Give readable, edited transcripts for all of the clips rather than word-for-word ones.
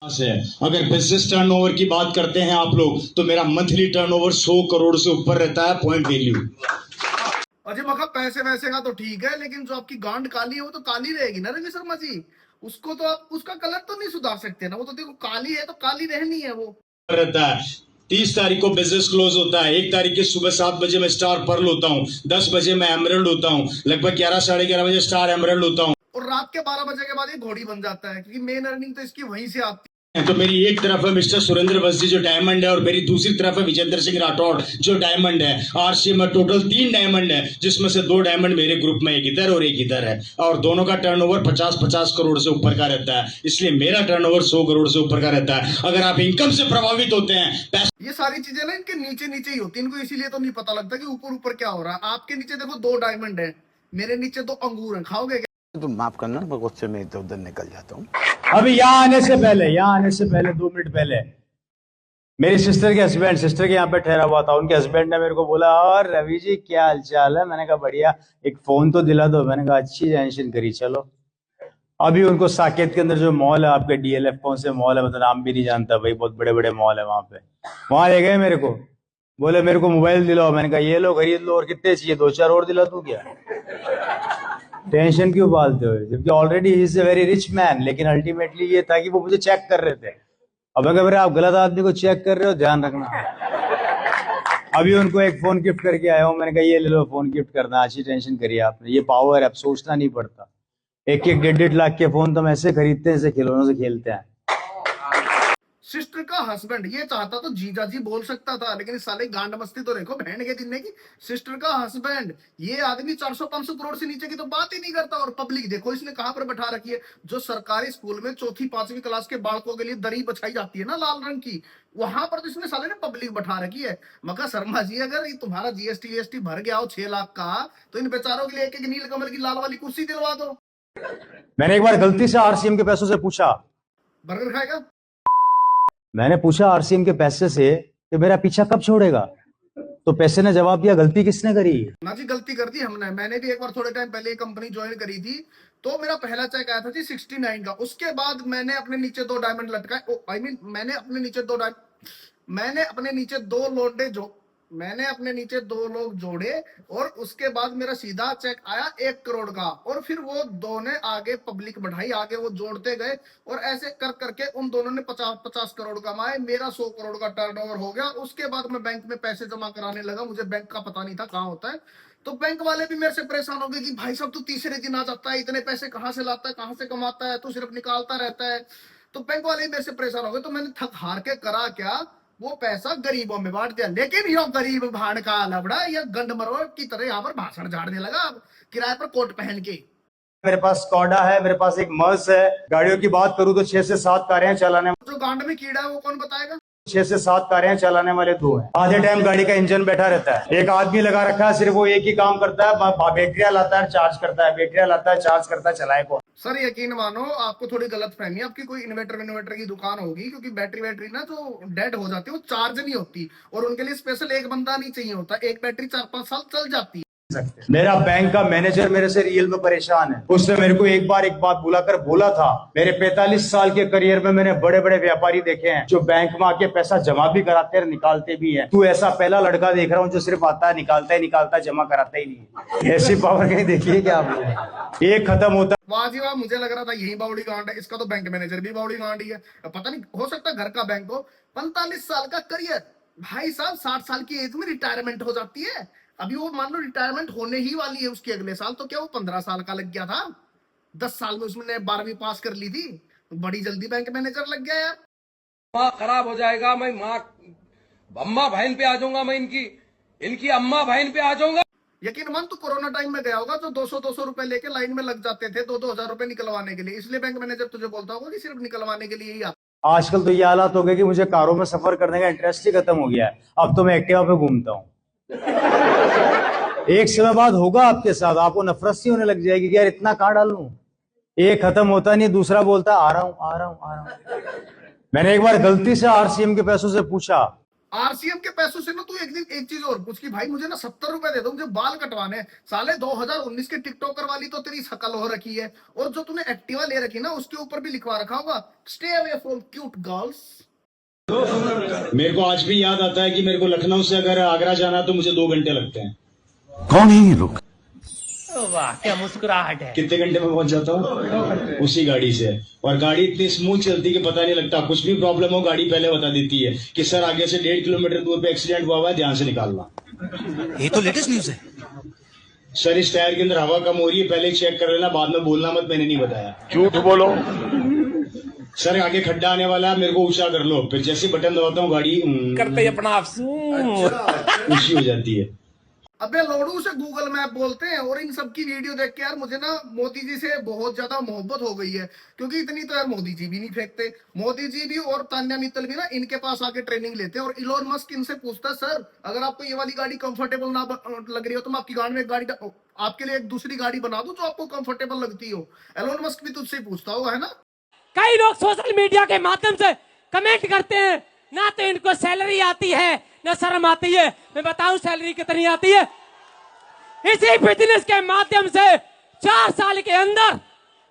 से अगर business turnover की बात करते हैं आप लोग, तो मेरा मंथली टर्नओवर 100 करोड़ से ऊपर रहता है पॉइंट वैल्यू। अजय मखा पैसे वैसे का तो ठीक है, लेकिन जो आपकी गांड काली है वो तो काली रहेगी ना रवि शर्मा जी। उसको तो आप उसका कलर तो नहीं सुधार सकते ना, वो तो देखो काली है तो काली रहनी है वो। रहता है 30 तारीख को बिजनेस क्लोज होता है, 1 तारीख के सुबह 7 बजे मैं स्टार पर्ल होता हूँ, 10 बजे मैं एमरल्ड होता हूँ, लगभग 11 साढ़े 11 बजे स्टार एमरल्ड होता हूँ और रात के 12 बजे के बाद ये घोड़ी बन जाता है, क्योंकि मेन अर्निंग तो इसकी वहीं से आती है। तो मेरी एक तरफ है मिस्टर सुरेंद्र बस्ती जो डायमंड है, और मेरी दूसरी तरफ है विजेंद्र सिंह राठौड़ जो डायमंड है। आरसीएम में टोटल 3 डायमंड है, जिसमें से 2 डायमंड मेरे ग्रुप में, एक इधर और एक इधर है, और दोनों का टर्नओवर 50-50 करोड़ से ऊपर का रहता है। इसलिए मेरा टर्नओवर 100 करोड़ से ऊपर का रहता है। अगर आप इनकम से प्रभावित होते हैं, ये सारी चीजें ना इनके नीचे नीचे ही होती है, इनको इसीलिए तो नहीं पता लगता कि ऊपर ऊपर क्या हो रहा है। आपके नीचे देखो 2 डायमंड है, मेरे नीचे 2 अंगूर हैं, खाओगे क्या? तुम माफ करना, गुस्से में इधर उधर निकल जाता हूँ। अभी यहाँ आने से पहले 2 मिनट पहले मेरी सिस्टर के यहाँ पे ठहरा हुआ था। उनके हस्बैंड ने मेरे को बोला, और रवि जी क्या हालचाल है? मैंने कहा बढ़िया, एक फोन तो दिला दो। मैंने कहा अच्छी टेंशन करी, चलो। अभी उनको साकेत के अंदर जो मॉल है, आपके डीएलएफ कौन से मॉल है, मतलब नाम भी नहीं जानता भाई, बहुत बड़े बड़े मॉल है वहां पे। वहां ले गए मेरे को, बोले मेरे को मोबाइल दिलाओ। मैंने कहा ये लो खरीद लो, और कितने चाहिए? 2-4 और दिला दूं क्या? टेंशन क्यों पालते हो? जबकि already he is a very rich man. लेकिन अल्टीमेटली ये था कि वो मुझे चेक कर रहे थे। अब अगर आप गलत आदमी को चेक कर रहे हो, ध्यान रखना। अभी उनको एक फोन गिफ्ट करके आया हूँ। मैंने कहा ये ले लो, फोन गिफ्ट करना, अच्छी टेंशन करिए आपने। ये पावर है, अब सोचना नहीं पड़ता। 1-1 1.5 लाख के फोन तो हम ऐसे खरीदते हैं, ऐसे खिलौनों से खेलते हैं। सिस्टर का हस्बैंड ये चाहता तो जीजा जी बोल सकता था, लेकिन इस साले गांड मस्ती तो देखो बहन के जिन्ने की। सिस्टर का हस्बैंड ये आदमी 400-500 करोड़ से नीचे की तो बात ही नहीं करता। और पब्लिक देखो इसने कहां पर बैठा रखी है। जो सरकारी स्कूल में 4th-5वीं क्लास के बालकों के लिए दरी बछाई जाती है ना लाल रंग की, वहां पर तो इसने साले ने पब्लिक बैठा रखी है। मगर शर्मा जी, अगर तुम्हारा जीएसटी भर गया हो 6 लाख का, तो इन बेचारों के लिए एक नीलकमल की लाल वाली कुर्सी दिलवा दो। मैंने एक बार गलती से आरसीएम के पैसों से पूछा, बर्गर खाएगा? मैंने पूछा आरसीएम के पैसे से कि मेरा पीछा कब छोड़ेगा? तो पैसे ने जवाब दिया, गलती किसने करी? ना जी, गलती कर दी हमने। मैंने भी एक बार थोड़े टाइम पहले कंपनी ज्वाइन करी थी, तो मेरा पहला चेक आया था जी 69 का। उसके बाद मैंने अपने नीचे 2 डायमंड लटकाए। मैंने अपने नीचे 2 मैंने अपने नीचे 2 लोडे जो मैंने अपने नीचे 2 लोग जोड़े, और उसके बाद मेरा सीधा चेक आया 1 करोड़ का। और फिर वो 2 ने आगे पब्लिक बढ़ाई, आगे वो जोड़ते गए, और ऐसे कर करके उन दोनों ने 50-50 करोड़ कमाए। मेरा 100 करोड़ का टर्नओवर हो गया। उसके बाद मैं बैंक में पैसे जमा कराने लगा। मुझे बैंक का पता नहीं था कहाँ होता है। तो बैंक वाले भी मेरे से परेशान हो गए कि भाई साहब तू तीसरे दिन आ जाता है, इतने पैसे कहाँ से लाता है, कहाँ से कमाता है, तू सिर्फ निकालता रहता है। तो बैंक वाले मेरे से परेशान हो गए। तो मैंने थक हार के करा क्या, वो पैसा गरीबों में बांट दिया। लेकिन यो गरीब भाड़ का लबड़ा या गंडमरो की तरह यहाँ पर भाषण झाड़ने लगा किराए पर कोट पहन के। मेरे पास स्कॉडा है, मेरे पास एक मर्स है। गाड़ियों की बात करूं तो 6 से 7 कारें चलाने, जो गांड में कीड़ा है वो कौन बताएगा? 6 से 7 कारें चलाने वाले 2 हैं। आधे टाइम गाड़ी का इंजन बैठा रहता है, एक आदमी लगा रखा है, सिर्फ वो एक ही काम करता है, बैटरियां लाता है, चार्ज करता है, बैटरियां लाता है, चार्ज करता है, चलाए कौन? सर यकीन मानो, आपको थोड़ी गलत फहमी, आपकी कोई इन्वर्टर की दुकान होगी, क्योंकि बैटरी ना जो डेड हो जाती है वो चार्ज नहीं होती, और उनके लिए स्पेशल एक बंदा नहीं चाहिए होता। एक बैटरी 4-5 साल चल जाती है। मेरा बैंक का मैनेजर मेरे से रियल में परेशान है। उसने मेरे को एक बात बुलाकर बोला था, मेरे 45 साल के करियर में मैंने बड़े बड़े व्यापारी देखे हैं जो बैंक में आके पैसा जमा भी कराते हैं, निकालते भी हैं। तू ऐसा पहला लड़का देख रहा हूँ जो सिर्फ आता है, निकालता है, जमा कराता ही नहीं। ऐसी पावर कहीं देखी है क्या आप लोग? एक खत्म होता। वाह जी वाह, मुझे लग रहा था यही बावड़ी गांड है। इसका तो बैंक मैनेजर भी बावड़ी गांड ही है। पता नहीं, हो सकता है घर का बैंक हो। 45 साल का करियर, भाई साहब 60 साल की एज में रिटायरमेंट हो जाती है। अभी वो मान लो रिटायरमेंट होने ही वाली है उसके अगले साल, तो क्या वो 15 साल का लग गया था? 10 साल में उसने 12वीं पास कर ली थी, तो बड़ी जल्दी बैंक मैनेजर लग गया यार। माँ खराब हो जाएगा, मैं माँ अम्मा बहन पे आ जाऊंगा, मैं इनकी अम्मा बहन पे आ जाऊंगा। यकीन मान तू कोरोना टाइम में गया होगा, जो 200-200 रुपए लेके लाइन में लग जाते थे 2-2 हजार रुपए निकलवाने के लिए। इसलिए बैंक मैनेजर तुझे बोलता होगा कि सिर्फ निकलवाने के लिए ही आता। आजकल तो ये हालात हो गए कि मुझे कारों में सफर करने का इंटरेस्ट ही खत्म हो गया है। अब तो मैं एक्टिवा पे घूमता हूँ। एक समय बाद होगा आपके साथ, आपको नफरत सी होने लग जाएगी कि यार इतना कहाँ डालूं। एक खत्म होता नहीं, दूसरा बोलता आ रहा हूं। मैंने एक बार गलती से आरसीएम के पैसों से पूछा, आरसीएम के पैसों से ना तू एक दिन एक चीज और पूछ कि भाई मुझे ना 70 रुपए दे दो, मुझे बाल कटवाने हैं। साले 2019 के टिकटॉकर वाली तो तेरी शकल हो रखी है, और जो तूने एक्टिवा ले रखी ना उसके ऊपर भी लिखवा रखा होगा stay away from cute girls. मेरे को आज भी याद आता है कि मेरे को लखनऊ से अगर आगरा जाना तो मुझे 2 घंटे लगते हैं। कौन है ये लोग? वाह क्या मुस्कुराहट है। कितने घंटे में पहुंच जाता हूँ उसी गाड़ी से, और गाड़ी इतनी स्मूथ चलती कि पता नहीं लगता। कुछ भी प्रॉब्लम हो गाड़ी पहले बता देती है कि सर आगे से 1.5 किलोमीटर दूर पे एक्सीडेंट हुआ है, ध्यान से निकालना। ये तो लेटेस्ट न्यूज है। सर इस टायर के अंदर हवा कम हो रही है, पहले चेक कर लेना, बाद में बोलना मत मैंने नहीं बताया। झूठ बोलो। सर आगे खड्डा आने वाला है, मेरे को ऊंचा कर लो। फिर जैसे बटन दबाता हूँ गाड़ी करते ही अपना आप ऊंची हो जाती है। अबे लोडू से गूगल मैप बोलते हैं। और इन सब की वीडियो देख के यार मुझे ना मोदी जी से बहुत ज्यादा मोहब्बत हो गई है, क्योंकि इतनी तो यार मोदी जी भी नहीं फेंकते। मोदी जी भी और तान्या मित्तल भी ना इनके पास आके ट्रेनिंग लेते हैं। और इलोन मस्क इनसे पूछता है सर अगर आपको ये वाली गाड़ी कंफर्टेबल ना लग रही हो तो मैं आपकी गाड़ी में एक गाड़ी आपके लिए एक दूसरी गाड़ी बना दूं जो आपको कंफर्टेबल लगती हो। एलोन मस्क भी तुझसे पूछता होगा, है ना। कई लोग सोशल मीडिया के माध्यम से कमेंट करते हैं, ना तो इनको सैलरी आती है ना शर्म आती है। मैं बताऊं सैलरी कितनी आती है। इसी बिजनेस के माध्यम से 4 साल के अंदर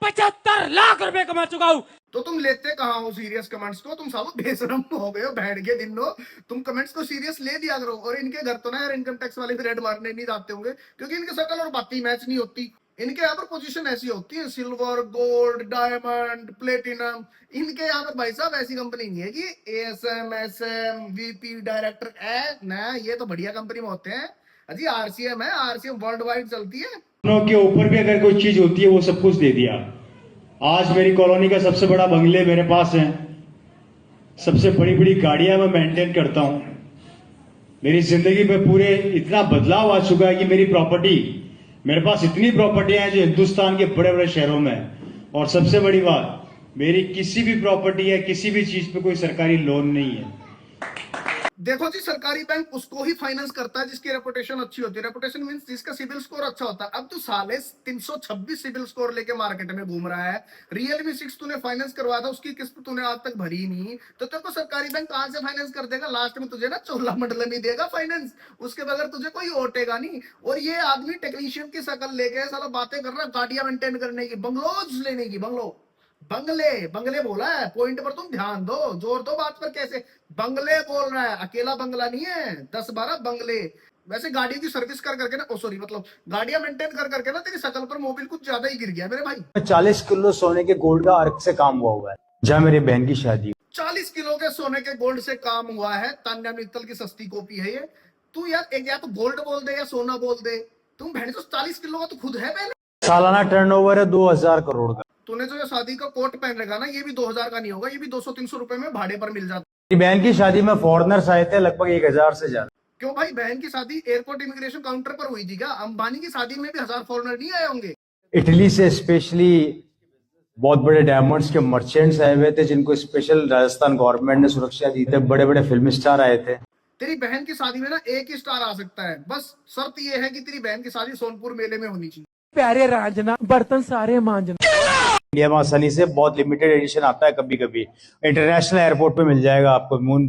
75 लाख रुपए कमा चुका हूं। तो तुम लेते कहाँ हो सीरियस कमेंट्स को? तुम सालों बेशरम हो गए हो, बैठ के दिन लो। तुम कमेंट्स को सीरियस ले दिया करो। और इनके घर तो ना यार इनकम टैक्स वाले भी रेड मारने नहीं जाते होंगे, क्योंकि इनके शकल और बातें मैच नहीं होती। इनके यहाँ पर पोजीशन ऐसी होती है सिल्वर, गोल्ड, डायमंड, प्लेटिनम। इनके यहाँ पर भाई साहब ऐसी कंपनी नहीं है कि एएसएम, एसएम, वीपी, डायरेक्टर है ना। ये तो बढ़िया कंपनी में होते हैं अजी। आरसीएम है, आरसीएम वर्ल्ड वाइड चलती है। के ऊपर भी अगर कोई चीज होती है वो सब कुछ दे दिया। आज मेरी कॉलोनी का सबसे बड़ा बंगले मेरे पास है, सबसे बड़ी बड़ी गाड़ियां मैं मेंटेन करता हूं। मेरी जिंदगी में पूरे इतना बदलाव आ चुका है कि मेरी प्रॉपर्टी, मेरे पास इतनी प्रॉपर्टियां हैं जो हिंदुस्तान के बड़े बड़े शहरों में है। और सबसे बड़ी बात, मेरी किसी भी प्रॉपर्टी या किसी भी चीज पे कोई सरकारी लोन नहीं है। देखो जी, सरकारी बैंक उसको ही फाइनेंस करता है जिसकी रेपुटेशन अच्छी होती है। रेपुटेशन मींस जिसका सिविल स्कोर अच्छा होता है। अब तू साले 326 सिविल स्कोर लेके मार्केट में घूम रहा है। रियलमी 6 तूने फाइनेंस करवाया था, उसकी किस्त तूने आज तक भरी नहीं, तो तेरे को सरकारी बैंक कहां से फाइनेंस कर देगा? लास्ट में तुझे ना चोलामंडलम ही देगा फाइनेंस, उसके बगैर तुझे कोई ओटेगा नहीं। और ये आदमी टेक्नीशियन की शकल लेके साला बातें कर रहा है गाड़ियां मेंटेन करने की, बंगलोज लेने की। बंगले बंगले बोला है, पॉइंट पर तुम ध्यान दो, जोर दो बात पर। कैसे बंगले बोल रहा है, अकेला बंगला नहीं है, 10-12 बंगले। वैसे गाड़ी की सर्विस कर करके ना, सॉरी मतलब गाड़ियां मेंटेन कर करके ना तेरी शकल पर मोबिल कुछ ज्यादा ही गिर गया मेरे भाई। 40 किलो सोने के गोल्ड का अर्क से काम हुआ है जहाँ मेरी बहन की शादी। 40 किलो के सोने के गोल्ड से काम हुआ है। तान्या मित्तल की सस्ती कॉपी है ये। तू यार एक या तो गोल्ड बोल दे या सोना बोल दे। तुम बहन तो 40 किलो का तो खुद है पहले। सालाना टर्नओवर है 2000 करोड़ का। तूने जो ये शादी का कोट पहन रखा ना, ये भी 2000 का नहीं होगा, ये भी 200-300 रुपए में भाड़े पर मिल जाता। मेरी बहन की शादी में फॉरेनर्स आए थे लगभग 1000 से ज्यादा। क्यों भाई, बहन की शादी एयरपोर्ट इमिग्रेशन काउंटर पर हुई थी क्या? अंबानी की शादी में भी 1000 फॉरेनर नहीं आए होंगे? इटली से स्पेशली बहुत बड़े डायमंड्स के मर्चेंट्स आए हुए थे, जिनको स्पेशल राजस्थान गवर्नमेंट ने सुरक्षा दी थी। बड़े बड़े फिल्म स्टार आए थे। तेरी बहन की शादी में ना एक ही स्टार आ सकता है, बस शर्त ये है कि तेरी बहन की शादी सोनपुर मेले में होनी चाहिए। प्यारे रांझना बर्तन सारे मांझना। इंडिया में आसानी से बहुत लिमिटेड एडिशन आता है, कभी कभी इंटरनेशनल एयरपोर्ट पे मिल जाएगा आपको। मून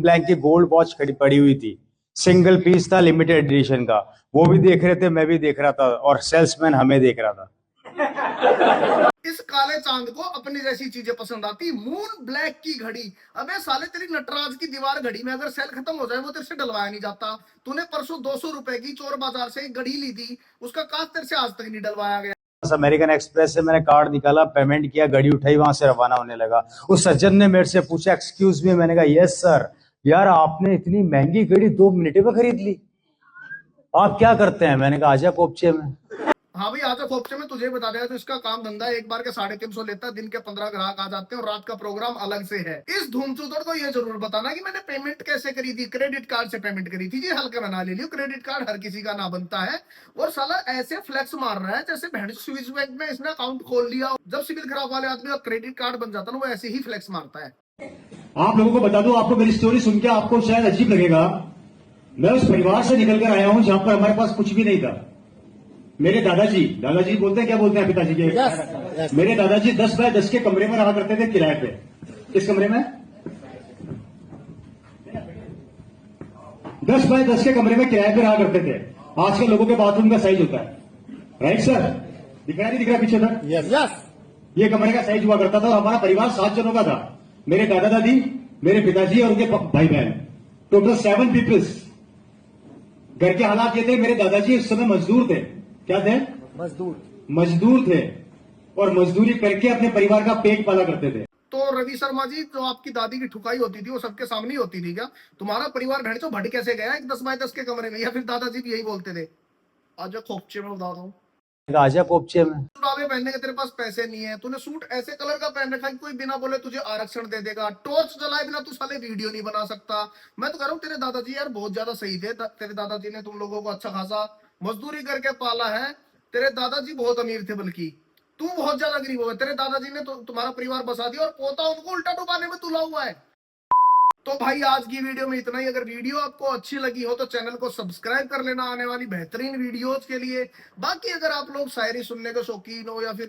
ब्लैक की गोल्ड वॉच खड़ी पड़ी हुई थी, सिंगल पीस था लिमिटेड एडिशन का। वो भी देख रहे थे, मैं भी देख रहा था, और सेल्समैन हमें देख रहा था। इस काले चांद को अपनी जैसी चीजें पसंद आती। मून ब्लैक की घड़ी। अबे साले तेरी नटराज की दीवार घड़ी में अगर सेल खत्म हो जाए वो तेरे से डलवाया नहीं जाता। तूने परसों 200 रुपए की चोर बाजार से एक घड़ी ली थी, उसका कांच तेरे से आज तक नहीं डलवाया गया। अमेरिकन एक्सप्रेस से मैंने कार्ड निकाला, पेमेंट किया, घड़ी उठाई, वहां से रवाना होने लगा। उस सज्जन ने मेरे से पूछा एक्सक्यूज मी, मैंने कहा यस सर। यार आपने इतनी महंगी घड़ी 2 मिनट में खरीद ली, आप क्या करते हैं? मैंने कहा आजा कोपचे में। हाँ भाई आजा खोपचे में, तुझे बता देगा तो इसका काम धंधा है। एक बार के 350 लेता है, दिन के 15 ग्राहक आ जाते हैं और रात का प्रोग्राम अलग से है। इस धूमचूदड़ को ये जरूर बताना कि मैंने पेमेंट कैसे करी थी। क्रेडिट कार्ड से पेमेंट करी थी जी, हल्का बना ले लियो। क्रेडिट कार्ड हर किसी का ना बनता है। और साला ऐसे फ्लेक्स मार रहा है जैसे बहन स्विस बैंक में इसने अकाउंट खोल लिया। जब सिविल खराब वाले आदमी का क्रेडिट कार्ड बन जाता है ना, वो ऐसे ही फ्लेक्स मारता है। आप लोगों को बता दूं, आपको मेरी स्टोरी सुन के आपको शायद अजीब लगेगा। मैं उस परिवार से निकल कर आया हूं जहां पर हमारे पास कुछ भी नहीं था। मेरे दादाजी बोलते हैं, क्या बोलते हैं पिताजी के? मेरे दादाजी 10 बाय 10 के कमरे में रहा करते थे किराए पे। किस कमरे में? 10 बाय 10 के कमरे में किराए पे रहा करते थे। आजकल लोगों के बाथरूम का साइज होता है, राइट सर? दिख रहा नहीं दिख रहा पीछे तक? यस ये कमरे का साइज हुआ करता था और हमारा परिवार 7 जनों का था। मेरे दादा दादी, मेरे पिताजी और उनके भाई बहन, टोटल 7 पीपल्स। घर के हालात ये थे, मेरे दादाजी उस समय मजदूर थे। क्या थे? मजदूर थे और मजदूरी करके अपने परिवार का पेट पाला करते थे। तो रवि शर्मा जी, जो आपकी दादी की ठुकाई होती थी वो सबके सामने ही होती थी क्या? तुम्हारा परिवार भैंचो भट कैसे गया एक 10 बाय 10 के कमरे में? या फिर दादाजी भी यही बोलते थे आजा खोपचे में बता दो, आजा कोपचे में। जुराबे पहनने के तेरे पास पैसे नहीं है, तूने सूट ऐसे कलर का पहन रखा है कि कोई बिना बोले तुझे आरक्षण दे देगा, टॉर्च जलाए बिना तू साले वीडियो नहीं बना सकता। मैं तो कह रहा हूँ तेरे दादाजी यार बहुत ज्यादा सही थे। तेरे दादाजी ने तुम लोगों को अच्छा खासा मजदूरी करके पाला है। तेरे दादाजी बहुत अमीर थे, बल्कि तू बहुत ज्यादा गरीब हो गया। तेरे दादाजी ने तो तुम्हारा परिवार बसा दिया और पोता उनको उल्टा डुबाने में तुला हुआ है। तो भाई आज की वीडियो में इतना ही। अगर वीडियो आपको अच्छी लगी हो तो चैनल को सब्सक्राइब कर लेना आने वाली बेहतरीन वीडियोस के लिए। बाकी अगर आप लोग शायरी सुनने के शौकीन हो या फिर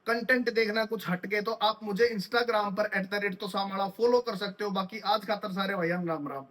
कंटेंट देखना कुछ हटके, तो आप मुझे इंस्टाग्राम पर @tosamara फॉलो कर सकते हो। बाकी आज खातर सारे भैया राम राम।